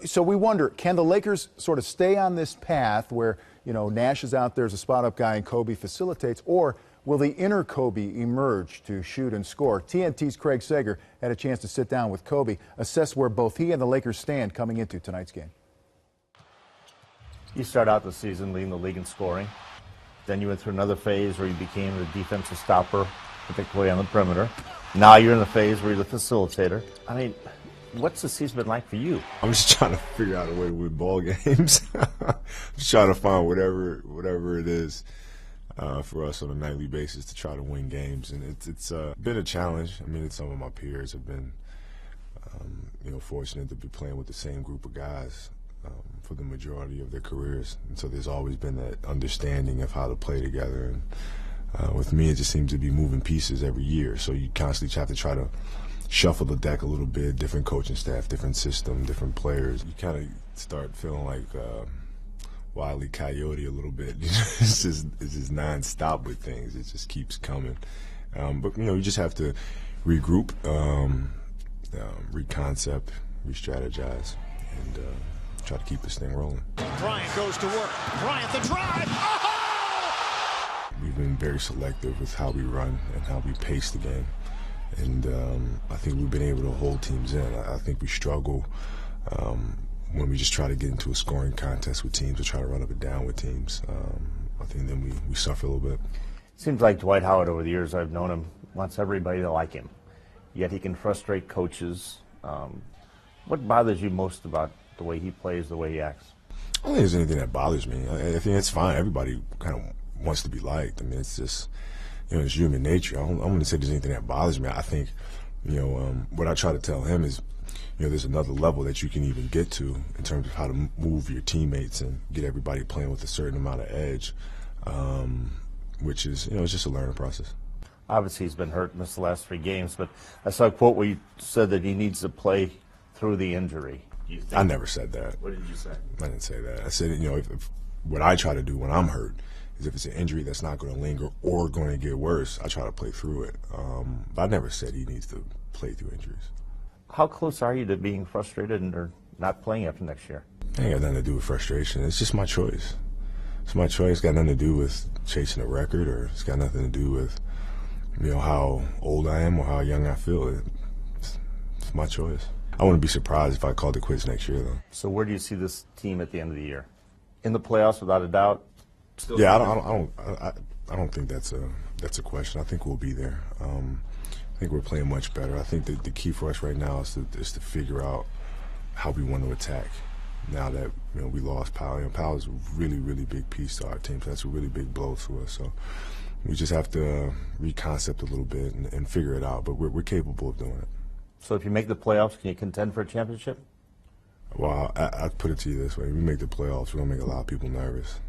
So we wonder, can the Lakers sort of stay on this path where, Nash is out there as a spot-up guy and Kobe facilitates, or will the inner Kobe emerge to shoot and score? TNT's Craig Sager had a chance to sit down with Kobe, assess where both he and the Lakers stand coming into tonight's game. You start out the season leading the league in scoring. Then you went through another phase where you became the defensive stopper, particularly on the perimeter. Now you're in the phase where you're the facilitator. What's the season been like for you? I'm just trying to figure out a way to win ball games. Just trying to find whatever it is for us on a nightly basis to try to win games, and it's been a challenge. Some of my peers have been, fortunate to be playing with the same group of guys for the majority of their careers, and so there's always been that understanding of how to play together. And with me, it just seems to be moving pieces every year, so you constantly have to try to shuffle the deck a little bit, different coaching staff, different system, different players. You kind of start feeling like Wile E. Coyote a little bit. It's just nonstop with things. It just keeps coming. But you just have to regroup, reconcept, re-strategize, and try to keep this thing rolling. Bryant goes to work. Bryant the drive. Oh! We've been very selective with how we run and how we pace the game. And I think we've been able to hold teams in. I think we struggle when we just try to get into a scoring contest with teams or try to run up and down with teams. I think then we suffer a little bit. Seems like Dwight Howard, over the years I've known him, wants everybody to like him. Yet he can frustrate coaches. What bothers you most about the way he plays, the way he acts? I don't think there's anything that bothers me. I think it's fine. Everybody kind of wants to be liked. It's just, it's human nature. I don't want to say there's anything that bothers me. I think, what I try to tell him is, there's another level that you can even get to in terms of how to move your teammates and get everybody playing with a certain amount of edge, which is, it's just a learning process. Obviously, he's been hurt in the last 3 games, but I saw a quote where you said that he needs to play through the injury. I never said that. What did you say? I didn't say that. I said, if what I try to do when I'm hurt is if it's an injury that's not going to linger or going to get worse, I try to play through it. But I never said he needs to play through injuries. How close are you to being frustrated or not playing after next year? It ain't got nothing to do with frustration. It's just my choice. It's my choice. It's got nothing to do with chasing a record, or it's got nothing to do with, how old I am or how young I feel. It's my choice. I wouldn't be surprised if I called it quits next year, though. So where do you see this team at the end of the year? In the playoffs, without a doubt? Yeah, I don't think that's a question. I think we'll be there. I think we're playing much better. I think that the key for us right now is to figure out how we want to attack. Now that we lost Powell, Powell is a really, really big piece to our team. So that's a really big blow to us. So we just have to reconcept a little bit and figure it out. But we're capable of doing it. So if you make the playoffs, can you contend for a championship? Well, I put it to you this way: if we make the playoffs, we're gonna make a lot of people nervous.